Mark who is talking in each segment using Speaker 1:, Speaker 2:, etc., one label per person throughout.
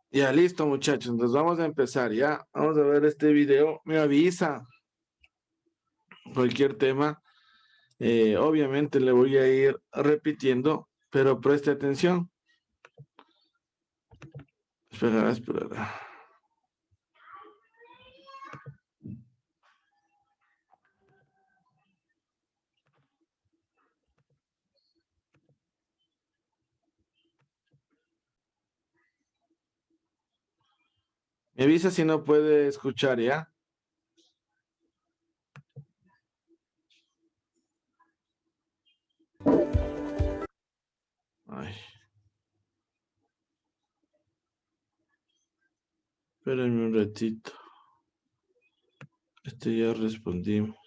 Speaker 1: Ya listo, muchachos. Entonces vamos a empezar, ya. Vamos a ver este video. Me avisa cualquier tema. Obviamente le voy a ir repitiendo, pero preste atención. Espera, espera. Me avisa si no puede escuchar, ¿ya? Ay, espérenme un ratito. Este ya respondimos.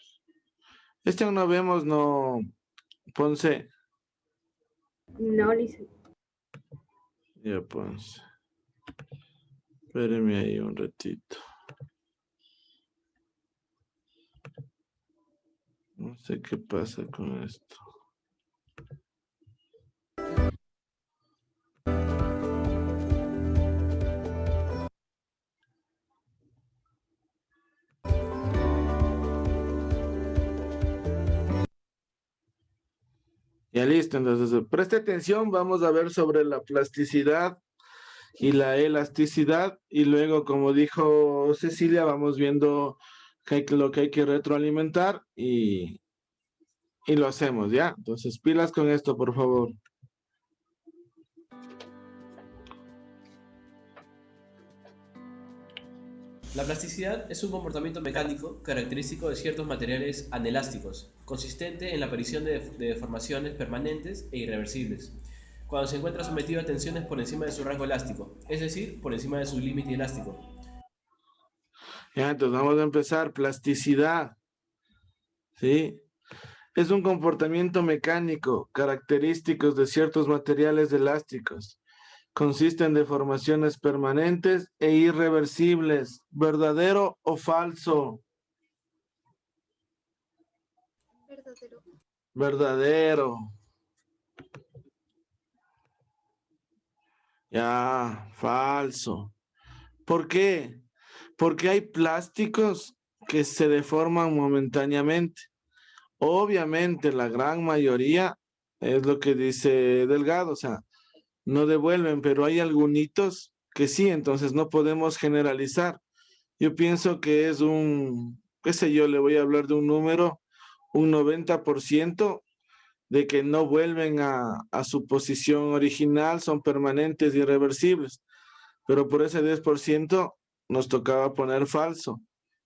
Speaker 1: Este aún no vemos, no. Ponce.
Speaker 2: No, Lisa.
Speaker 1: Ya, Ponce. Espérenme ahí un ratito. No sé qué pasa con esto. Ya listo, entonces preste atención, vamos a ver sobre la plasticidad y la elasticidad y luego, como dijo Cecilia, vamos viendo lo que hay que retroalimentar y lo hacemos, ¿ya? Entonces, pilas con esto, por favor.
Speaker 3: La plasticidad es un comportamiento mecánico característico de ciertos materiales anelásticos, consistente en la aparición de deformaciones permanentes e irreversibles, cuando se encuentra sometido a tensiones por encima de su rango elástico, es decir, por encima de su límite elástico.
Speaker 1: Ya, entonces vamos a empezar. Plasticidad, ¿sí? Es un comportamiento mecánico característico de ciertos materiales elásticos. Consiste en deformaciones permanentes e irreversibles. ¿Verdadero o falso?
Speaker 2: Verdadero.
Speaker 1: Verdadero. Ya, falso. ¿Por qué? Porque hay plásticos que se deforman momentáneamente. Obviamente, la gran mayoría es lo que dice Delgado, o sea, no devuelven, pero hay algunos que sí, entonces no podemos generalizar. Yo pienso que es un, qué sé yo, le voy a hablar de un número, un 90% de que no vuelven a su posición original, son permanentes, irreversibles. Pero por ese 10% nos tocaba poner falso.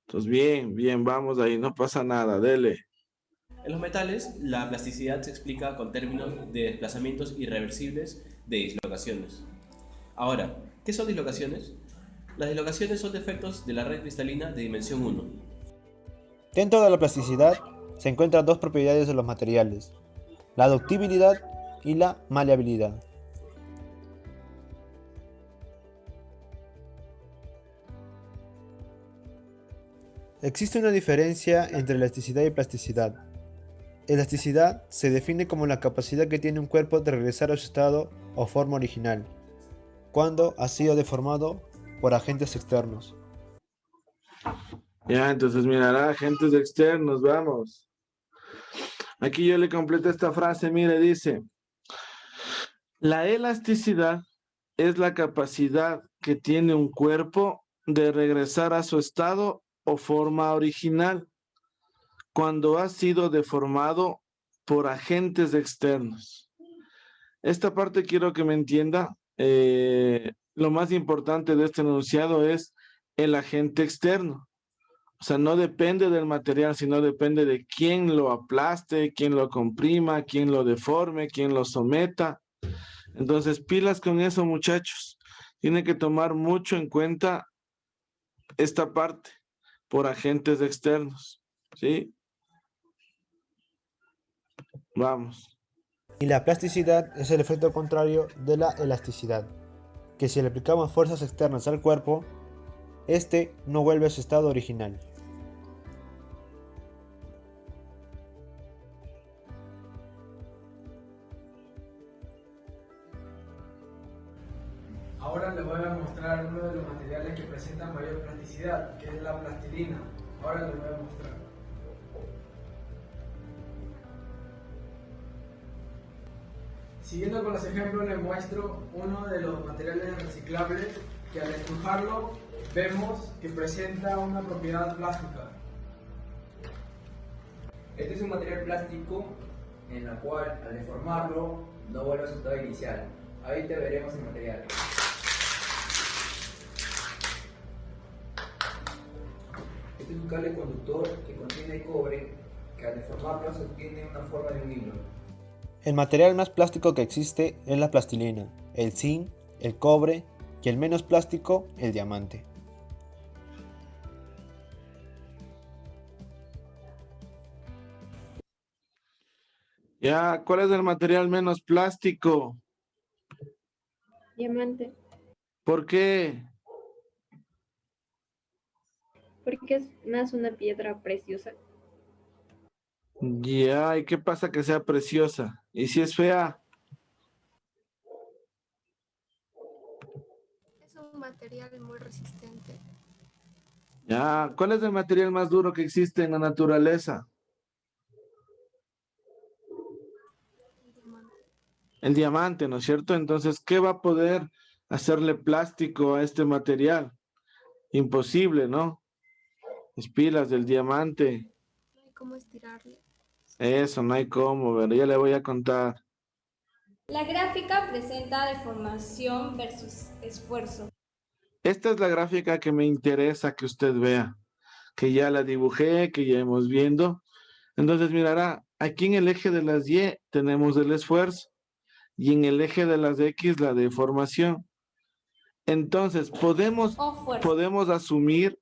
Speaker 1: Entonces, bien, bien, vamos ahí, no pasa nada, dele.
Speaker 3: En los metales, la plasticidad se explica con términos de desplazamientos irreversibles de dislocaciones. Ahora, ¿qué son dislocaciones? Las dislocaciones son defectos de la red cristalina de dimensión 1.
Speaker 4: Dentro de la plasticidad se encuentran dos propiedades de los materiales, la ductibilidad y la maleabilidad. Existe una diferencia entre elasticidad y plasticidad. Elasticidad se define como la capacidad que tiene un cuerpo de regresar a su estado o forma original, cuando ha sido deformado por agentes externos.
Speaker 1: Ya, entonces mirará agentes externos, vamos. Aquí yo le completo esta frase, mire, dice, la elasticidad es la capacidad que tiene un cuerpo de regresar a su estado o forma original cuando ha sido deformado por agentes externos. Esta parte quiero que me entienda. Lo más importante de este enunciado es el agente externo. O sea, no depende del material, sino depende de quién lo aplaste, quién lo comprima, quién lo deforme, quién lo someta. Entonces, pilas con eso, muchachos. Tiene que tomar mucho en cuenta esta parte por agentes externos. ¿Sí? Vamos.
Speaker 4: Y la plasticidad es el efecto contrario de la elasticidad, que si le aplicamos fuerzas externas al cuerpo, este no vuelve a su estado original.
Speaker 5: Ahora les voy a mostrar uno de los materiales que presentan mayor plasticidad, que es la plastilina. Ahora les voy a mostrar. Siguiendo con los ejemplos, les muestro uno de los materiales reciclables que al estrujarlo vemos que presenta una propiedad plástica.
Speaker 6: Este es un material plástico en la cual al deformarlo no vuelve a su estado inicial. Ahorita veremos el material. Este es un cable conductor que contiene cobre que al deformarlo se obtiene una forma de un hilo.
Speaker 4: El material más plástico que existe es la plastilina, el zinc, el cobre y el menos plástico, el diamante.
Speaker 1: Ya, ¿cuál es el material menos plástico?
Speaker 2: Diamante.
Speaker 1: ¿Por qué?
Speaker 2: Porque es más una piedra preciosa.
Speaker 1: Ya, ¿y qué pasa que sea preciosa? ¿Y si es fea?
Speaker 2: Es un material muy resistente.
Speaker 1: Ya, ¿cuál es el material más duro que existe en la naturaleza?
Speaker 2: Diamante.
Speaker 1: El diamante, ¿no es cierto? Entonces, ¿qué va a poder hacerle plástico a este material? Imposible, ¿no? Las pilas del diamante.
Speaker 2: No hay cómo estirarle.
Speaker 1: Eso, no hay cómo, pero ya le voy a contar.
Speaker 7: La gráfica presenta deformación versus esfuerzo.
Speaker 1: Esta es la gráfica que me interesa que usted vea, que ya la dibujé, que ya hemos viendo. Entonces mirará, aquí en el eje de las Y tenemos el esfuerzo y en el eje de las X la deformación. Entonces podemos asumir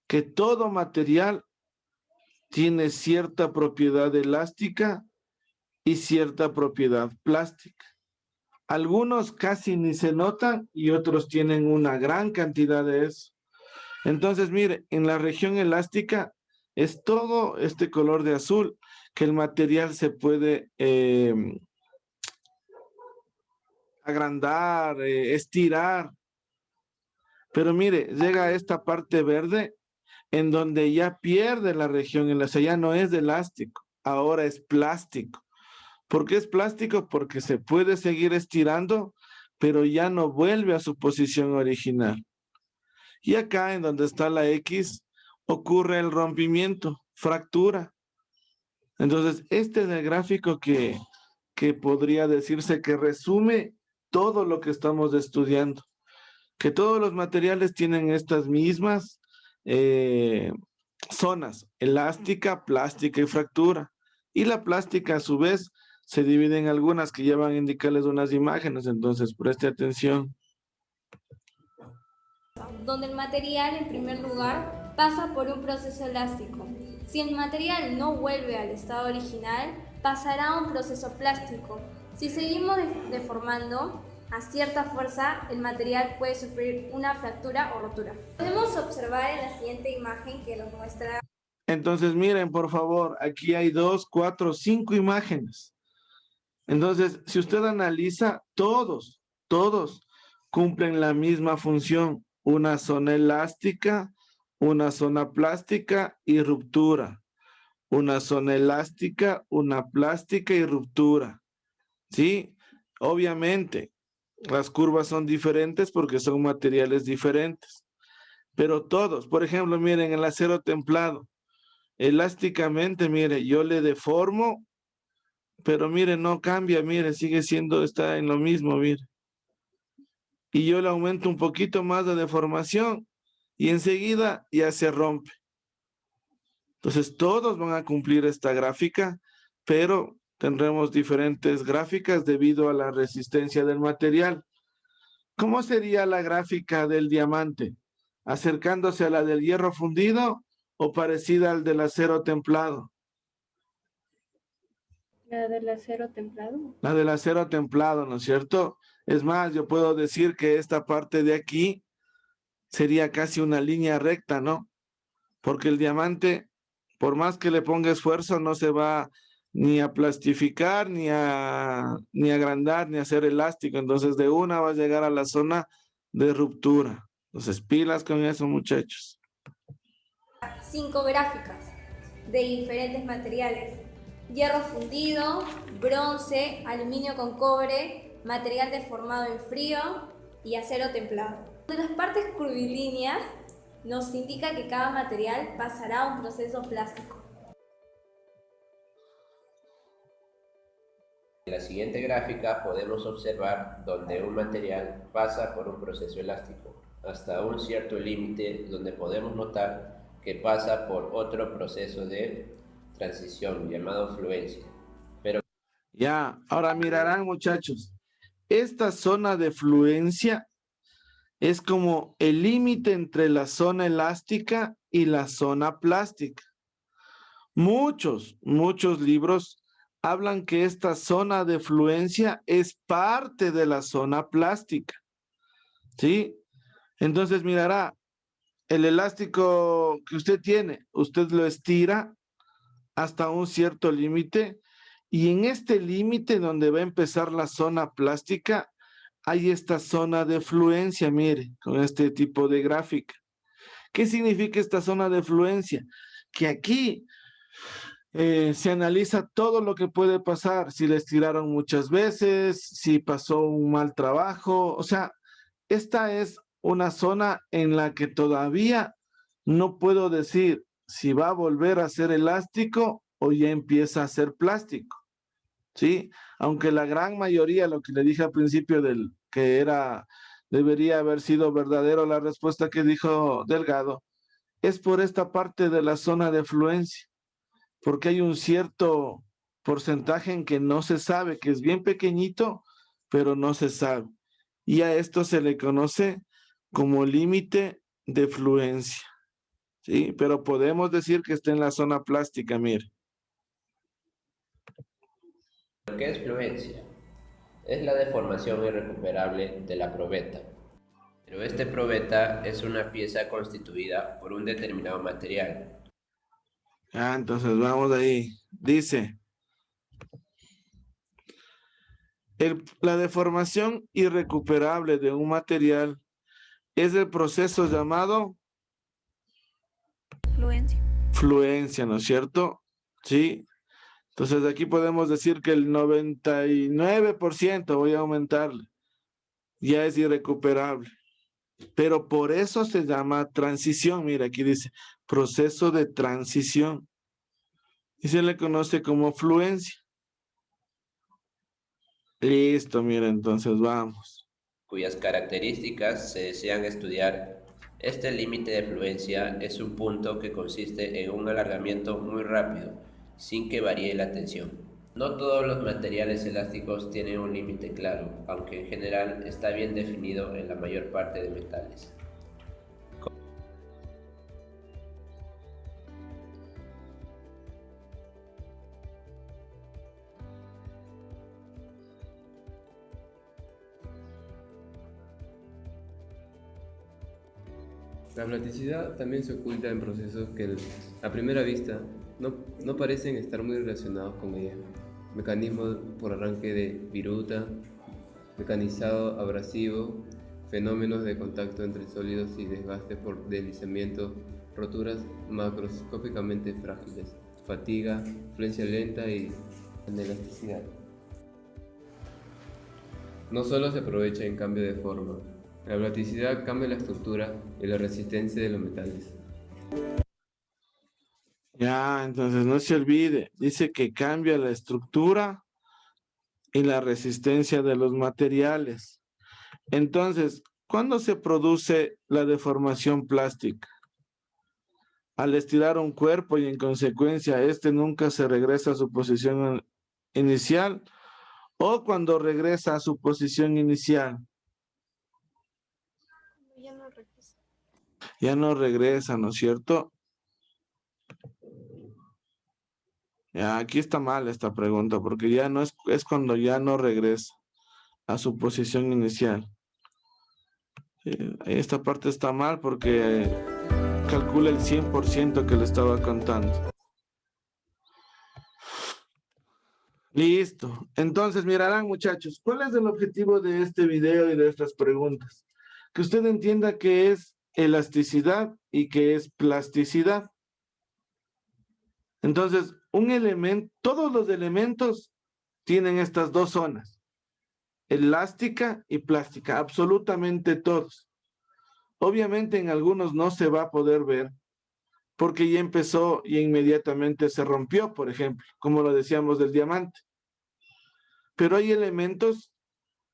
Speaker 1: que todo material tiene cierta propiedad elástica y cierta propiedad plástica. Algunos casi ni se notan y otros tienen una gran cantidad de eso. Entonces, mire, en la región elástica es todo este color de azul, que el material se puede agrandar, estirar. Pero mire, llega a esta parte verde en donde ya pierde la región elástica, ya no es elástico, ahora es plástico. ¿Por qué es plástico? Porque se puede seguir estirando, pero ya no vuelve a su posición original. Y acá en donde está la X ocurre el rompimiento, fractura. Entonces, este es el gráfico que podría decirse que resume todo lo que estamos estudiando. Que todos los materiales tienen estas mismas zonas, elástica, plástica y fractura. Y la plástica a su vez se divide en algunas que ya van a indicarles unas imágenes, entonces preste atención.
Speaker 7: Donde el material en primer lugar pasa por un proceso elástico. Si el material no vuelve al estado original, pasará a un proceso plástico. Si seguimos deformando a cierta fuerza, el material puede sufrir una fractura o rotura. Podemos observar en la siguiente imagen que nos muestra.
Speaker 1: Entonces miren, por favor, aquí hay 2, 4, 5 imágenes. Entonces, si usted analiza, todos cumplen la misma función. Una zona elástica, una zona plástica y ruptura. Una zona elástica, una plástica y ruptura. ¿Sí? Obviamente, las curvas son diferentes porque son materiales diferentes. Pero todos, por ejemplo, miren el acero templado. Elásticamente, mire, yo le deformo, pero mire, no cambia, mire, sigue siendo, está en lo mismo, mire. Y yo le aumento un poquito más de deformación y enseguida ya se rompe. Entonces todos van a cumplir esta gráfica, pero tendremos diferentes gráficas debido a la resistencia del material. ¿Cómo sería la gráfica del diamante? ¿Acercándose a la del hierro fundido o parecida al del acero templado?
Speaker 2: La del acero templado.
Speaker 1: La del acero templado, ¿no es cierto? Es más, yo puedo decir que esta parte de aquí sería casi una línea recta, ¿no? Porque el diamante, por más que le ponga esfuerzo, no se va ni a plastificar, ni a agrandar, ni a hacer elástico. Entonces de una va a llegar a la zona de ruptura. Entonces pilas con eso, muchachos.
Speaker 7: 5 gráficas de diferentes materiales: hierro fundido, bronce, aluminio con cobre, material deformado en frío y acero templado. De las partes curvilíneas nos indica que cada material pasará a un proceso plástico.
Speaker 8: En la siguiente gráfica podemos observar donde un material pasa por un proceso elástico hasta un cierto límite, donde podemos notar que pasa por otro proceso de transición llamado fluencia.
Speaker 1: Ya, ahora mirarán, muchachos, esta zona de fluencia es como el límite entre la zona elástica y la zona plástica. Muchos libros hablan que esta zona de fluencia es parte de la zona plástica, ¿sí? Entonces mirará, el elástico que usted tiene, usted lo estira hasta un cierto límite, y en este límite donde va a empezar la zona plástica, hay esta zona de fluencia, mire, con este tipo de gráfica. ¿Qué significa esta zona de fluencia? Que aquí se analiza todo lo que puede pasar, si le estiraron muchas veces, si pasó un mal trabajo, o sea, esta es una zona en la que todavía no puedo decir si va a volver a ser elástico o ya empieza a ser plástico, ¿sí? Aunque la gran mayoría, lo que le dije al principio del que era, debería haber sido verdadero la respuesta que dijo Delgado, es por esta parte de la zona de fluencia, porque hay un cierto porcentaje en que no se sabe, que es bien pequeñito, pero no se sabe. Y a esto se le conoce como límite de fluencia, ¿sí? Pero podemos decir que está en la zona plástica, mire.
Speaker 8: ¿Qué es fluencia? Es la deformación irrecuperable de la probeta. Pero este probeta es una pieza constituida por un determinado material.
Speaker 1: Ah, entonces vamos ahí. Dice, la deformación irrecuperable de un material es el proceso llamado fluencia, ¿no es cierto? Sí. Entonces aquí podemos decir que el 99%, voy a aumentarle, ya es irrecuperable. Pero por eso se llama transición. Mira, aquí dice proceso de transición. Y se le conoce como fluencia. Listo, mira, entonces vamos.
Speaker 8: Cuyas características se desean estudiar. Este límite de fluencia es un punto que consiste en un alargamiento muy rápido, sin que varíe la tensión. No todos los materiales elásticos tienen un límite claro, aunque en general está bien definido en la mayor parte de metales.
Speaker 9: La plasticidad también se oculta en procesos que a primera vista no parecen estar muy relacionados con ella. Mecanismos por arranque de viruta, mecanizado abrasivo, fenómenos de contacto entre sólidos y desgaste por deslizamiento, roturas macroscópicamente frágiles, fatiga, fluencia lenta y anelasticidad. No solo se aprovecha en cambio de forma, la plasticidad cambia la estructura y la resistencia de los metales.
Speaker 1: Ya, entonces no se olvide, dice que cambia la estructura y la resistencia de los materiales. Entonces, ¿cuándo se produce la deformación plástica? Al estirar un cuerpo y en consecuencia este nunca se regresa a su posición inicial, o cuando regresa a su posición inicial. Ya no regresa, ¿no es cierto? Ya, aquí está mal esta pregunta, porque ya no es cuando ya no regresa a su posición inicial. Esta parte está mal porque calcula el 100% que le estaba contando. Listo. Entonces, mirarán, muchachos, ¿cuál es el objetivo de este video y de estas preguntas? Que usted entienda qué es elasticidad y qué es plasticidad. Entonces, un elemento, todos los elementos tienen estas dos zonas, elástica y plástica, absolutamente todos. Obviamente en algunos no se va a poder ver porque ya empezó y inmediatamente se rompió, por ejemplo, como lo decíamos del diamante. Pero hay elementos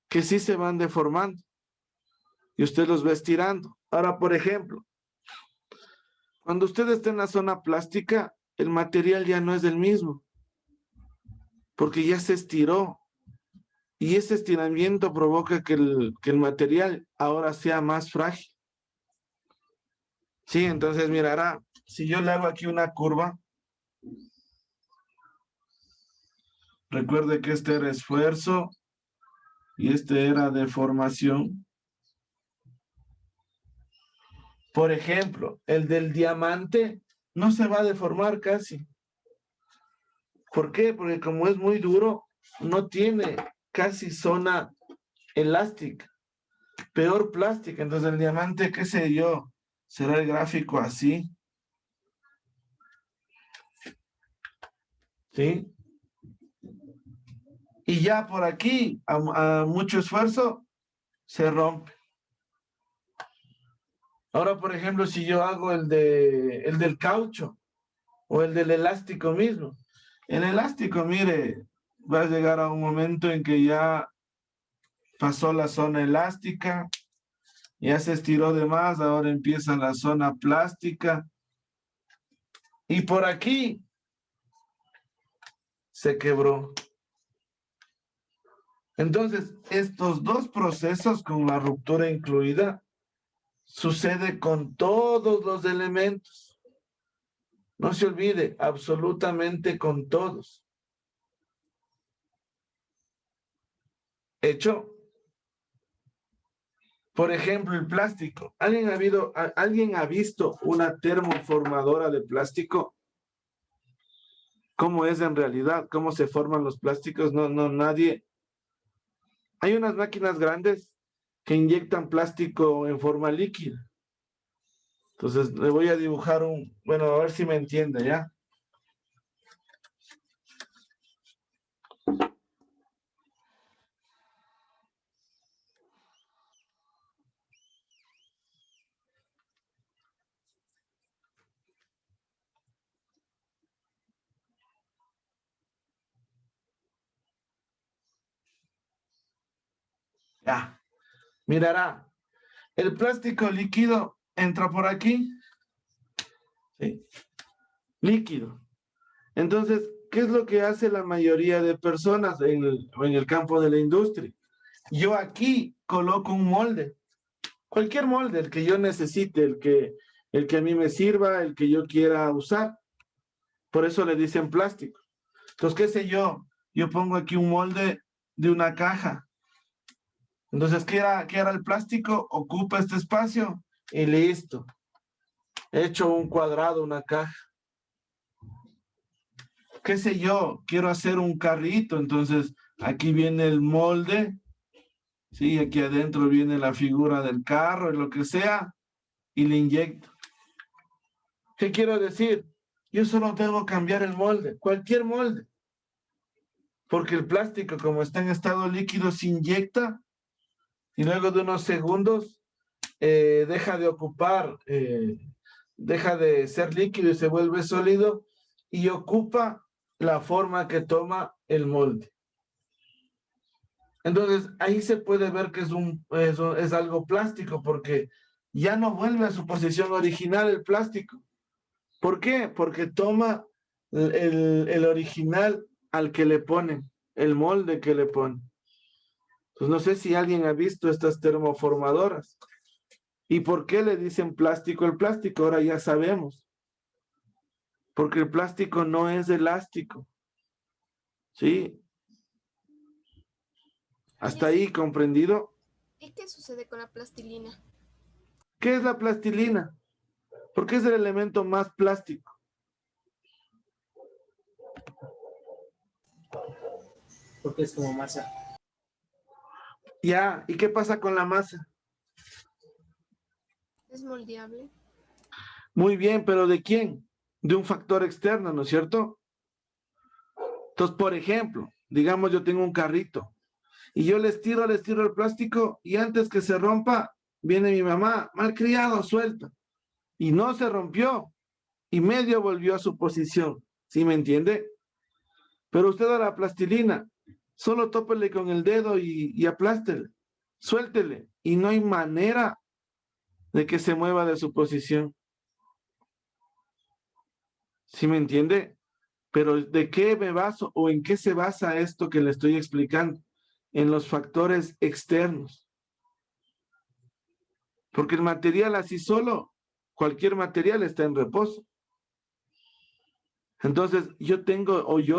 Speaker 1: que sí se van deformando y usted los va estirando. Ahora, por ejemplo, cuando usted está en la zona plástica, el material ya no es el mismo, porque ya se estiró. Y ese estiramiento provoca que el material ahora sea más frágil. Sí, entonces mirará, si yo le hago aquí una curva, recuerde que este era esfuerzo y este era deformación. Por ejemplo, el del diamante no se va a deformar casi. ¿Por qué? Porque como es muy duro, no tiene casi zona elástica. Peor plástica. Entonces el diamante, qué sé yo, será el gráfico así. ¿Sí? Y ya por aquí, a mucho esfuerzo, se rompe. Ahora, por ejemplo, si yo hago el del caucho o el del elástico mismo, el elástico, mire, va a llegar a un momento en que ya pasó la zona elástica, ya se estiró de más, ahora empieza la zona plástica. Y por aquí se quebró. Entonces, estos dos procesos con la ruptura incluida sucede con todos los elementos. No se olvide, absolutamente con todos. Hecho, por ejemplo, el plástico. ¿Alguien ha visto una termoformadora de plástico? ¿Cómo es en realidad? ¿Cómo se forman los plásticos? No, nadie. Hay unas máquinas grandes que inyectan plástico en forma líquida. Entonces, le voy a dibujar bueno, a ver si me entiende, ¿ya? Ya. Mirará, el plástico líquido entra por aquí. ¿Sí? Líquido. Entonces, ¿qué es lo que hace la mayoría de personas en el campo de la industria? Yo aquí coloco un molde, cualquier molde, el que yo necesite, el que a mí me sirva, el que yo quiera usar. Por eso le dicen plástico. Entonces, ¿qué sé yo? Yo pongo aquí un molde de una caja. Entonces, ¿qué era el plástico? Ocupa este espacio y listo. He hecho un cuadrado, una caja. Qué sé yo, quiero hacer un carrito, entonces aquí viene el molde, sí, aquí adentro viene la figura del carro, lo que sea, y le inyecto. ¿Qué quiero decir? Yo solo tengo que cambiar el molde, cualquier molde, porque el plástico, como está en estado líquido, se inyecta y luego de unos segundos deja de ocupar, deja de ser líquido y se vuelve sólido y ocupa la forma que toma el molde. Entonces, ahí se puede ver que es algo plástico porque ya no vuelve a su posición original el plástico. ¿Por qué? Porque toma el original al que le ponen, el molde que le ponen. Pues no sé si alguien ha visto estas termoformadoras. ¿Y por qué le dicen plástico el plástico? Ahora ya sabemos. Porque el plástico no es elástico. ¿Sí? ¿Hasta ahí comprendido?
Speaker 10: ¿Y qué sucede con la plastilina?
Speaker 1: ¿Qué es la plastilina? Porque es el elemento más plástico.
Speaker 11: porque es como masa.
Speaker 1: Ya, ¿y qué pasa con la masa?
Speaker 10: Es moldeable.
Speaker 1: Muy bien, pero ¿de quién? De un factor externo, ¿no es cierto? Entonces, por ejemplo, digamos yo tengo un carrito y yo les tiro el plástico y antes que se rompa, viene mi mamá, malcriado, suelta. Y no se rompió y medio volvió a su posición. ¿Sí me entiende? Pero usted a la plastilina, solo tópele con el dedo y aplástele, suéltele. Y no hay manera de que se mueva de su posición. ¿Sí me entiende? Pero ¿de qué me baso o en qué se basa esto que le estoy explicando? En los factores externos. Porque el material así solo, cualquier material está en reposo. Entonces, yo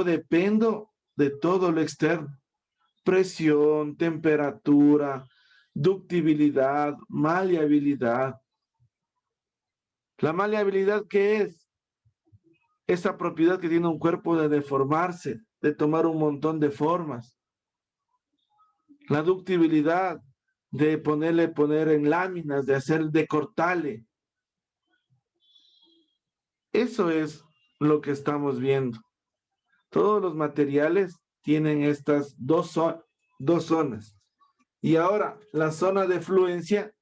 Speaker 1: dependo de todo lo externo. Presión, temperatura, ductibilidad, maleabilidad. ¿La maleabilidad qué es? Esa propiedad que tiene un cuerpo de deformarse, de tomar un montón de formas. La ductibilidad de poner en láminas, de cortarle. Eso es lo que estamos viendo. Todos los materiales tienen estas dos zonas. Y ahora, la zona de fluencia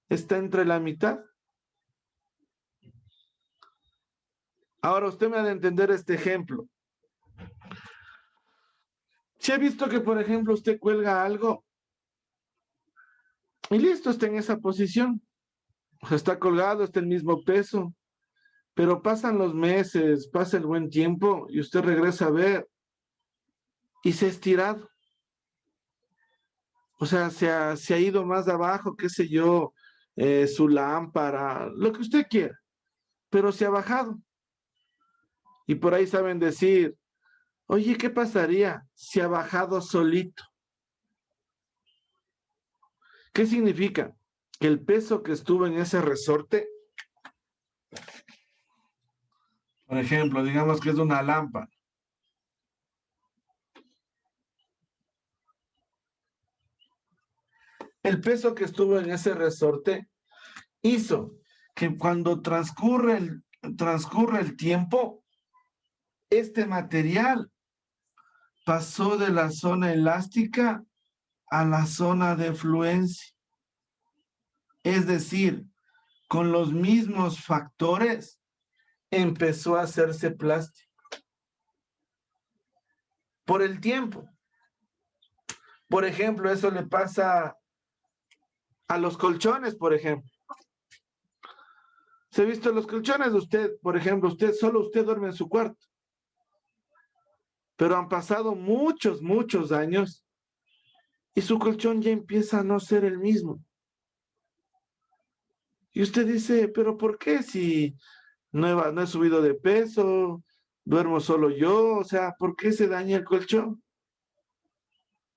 Speaker 1: está entre la mitad. Ahora, usted me ha de entender este ejemplo. Si ha visto que, por ejemplo, usted cuelga algo y listo, está en esa posición. O sea, está colgado, está el mismo peso. Pero pasan los meses, pasa el buen tiempo y usted regresa a ver y se ha estirado. O sea, se ha ido más abajo, qué sé yo, su lámpara, lo que usted quiera, pero se ha bajado. Y por ahí saben decir, oye, ¿qué pasaría si ha bajado solito? ¿Qué significa? Que el peso que estuvo en ese resorte, por ejemplo, digamos que es una lámpara. El peso que estuvo en ese resorte hizo que cuando transcurre el tiempo, este material pasó de la zona elástica a la zona de fluencia. Es decir, con los mismos factores empezó a hacerse plástico. Por el tiempo. Por ejemplo, eso le pasa a los colchones, por ejemplo. ¿Se ha visto los colchones de usted? Por ejemplo, solo usted duerme en su cuarto. Pero han pasado muchos, muchos años y su colchón ya empieza a no ser el mismo. Y usted dice, ¿pero por qué? Si no he subido de peso, duermo solo yo, o sea, ¿por qué se daña el colchón?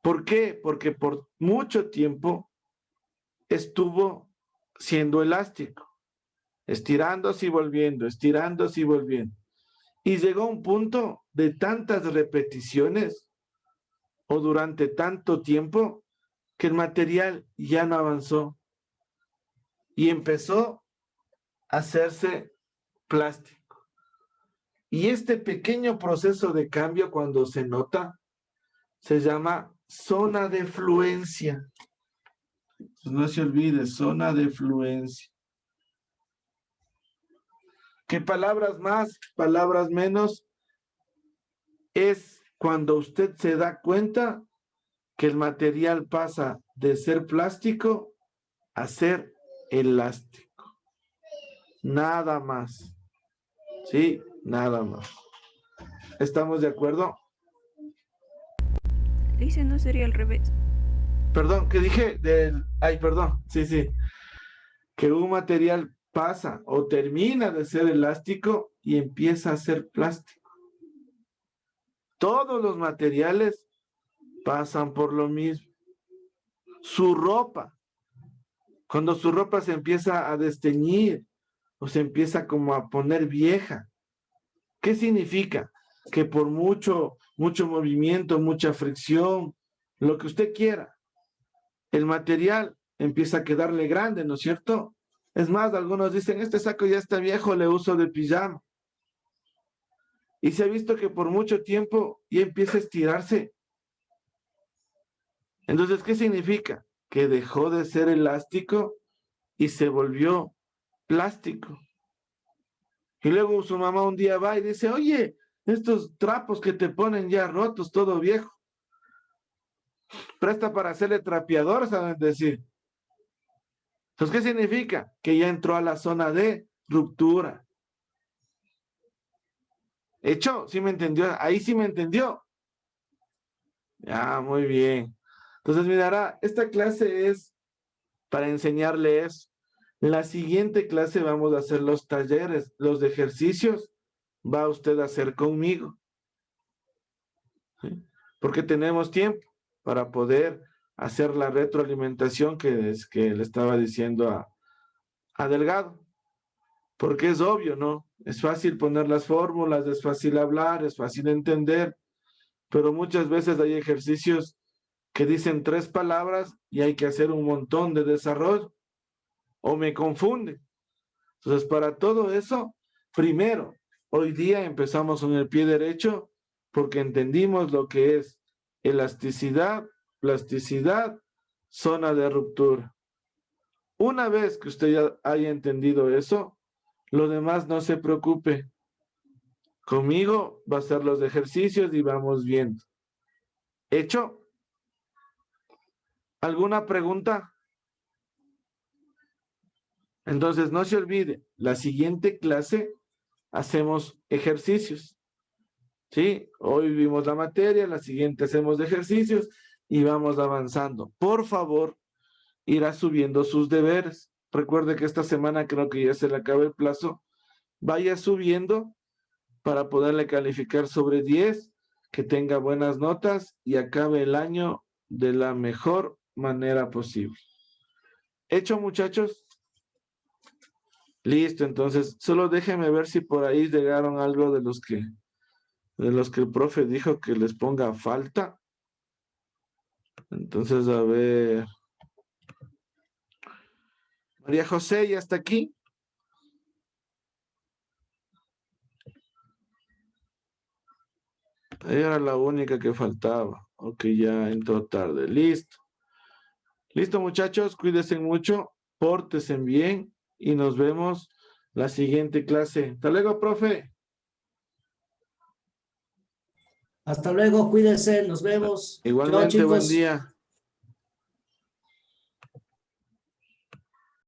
Speaker 1: ¿Por qué? Porque por mucho tiempo estuvo siendo elástico, estirándose y volviendo, estirándose y volviendo. Y llegó a un punto de tantas repeticiones o durante tanto tiempo que el material ya no avanzó y empezó a hacerse plástico. Y este pequeño proceso de cambio, cuando se nota, se llama zona de fluencia. Pues no se olvide, zona de fluencia. ¿Qué palabras más, palabras menos? Es cuando usted se da cuenta que el material pasa de ser plástico a ser elástico. Nada más. Sí, nada más. ¿Estamos de acuerdo?
Speaker 12: Dice, no sería al revés.
Speaker 1: Perdón, ¿qué dije? Perdón. Sí. Que un material pasa o termina de ser elástico y empieza a ser plástico. Todos los materiales pasan por lo mismo. Su ropa, cuando su ropa se empieza a desteñir o se empieza como a poner vieja, ¿qué significa? que por mucho movimiento, mucha fricción, lo que usted quiera, el material empieza a quedarle grande, ¿no es cierto? Es más, algunos dicen, este saco ya está viejo, le uso de pijama. Y se ha visto que por mucho tiempo ya empieza a estirarse. Entonces, ¿qué significa? Que dejó de ser elástico y se volvió plástico. Y luego su mamá un día va y dice, oye, estos trapos que te ponen ya rotos, todo viejo. Presta para hacerle trapeador, ¿saben decir? Entonces, ¿qué significa? Que ya entró a la zona de ruptura. ¿Hecho? ¿Sí me entendió? Ahí sí me entendió. Ya, muy bien. Entonces, mirará, esta clase es para enseñarle eso. En la siguiente clase vamos a hacer los talleres, los ejercicios. Va usted a hacer conmigo. ¿Sí? Porque tenemos tiempo para poder hacer la retroalimentación que le estaba diciendo a Delgado. Porque es obvio, ¿no? Es fácil poner las fórmulas, es fácil hablar, es fácil entender, pero muchas veces hay ejercicios que dicen 3 palabras y hay que hacer un montón de desarrollo, o me confunde. Entonces, para todo eso, primero, hoy día empezamos con el pie derecho porque entendimos lo que es elasticidad, plasticidad, zona de ruptura. Una vez que usted ya haya entendido eso, lo demás no se preocupe. Conmigo va a hacer los ejercicios y vamos viendo. ¿Hecho? ¿Alguna pregunta? Entonces, no se olvide, la siguiente clase hacemos ejercicios. ¿Sí? Hoy vimos la materia, la siguiente hacemos ejercicios y vamos avanzando. Por favor, irá subiendo sus deberes. Recuerde que esta semana creo que ya se le acaba el plazo. Vaya subiendo para poderle calificar sobre 10, que tenga buenas notas y acabe el año de la mejor manera posible. ¿Hecho, muchachos? Listo, entonces solo déjenme ver si por ahí llegaron algo de los que el profe dijo que les ponga falta. Entonces, a ver. María José, ¿ya está aquí? Ella era la única que faltaba. Ok, ya entró tarde. Listo. Listo, muchachos, cuídense mucho, pórtense bien y nos vemos la siguiente clase. Hasta luego, profe.
Speaker 11: Hasta luego, cuídense, nos vemos. Chao,
Speaker 1: Igualmente, buen
Speaker 11: chicos.
Speaker 1: día.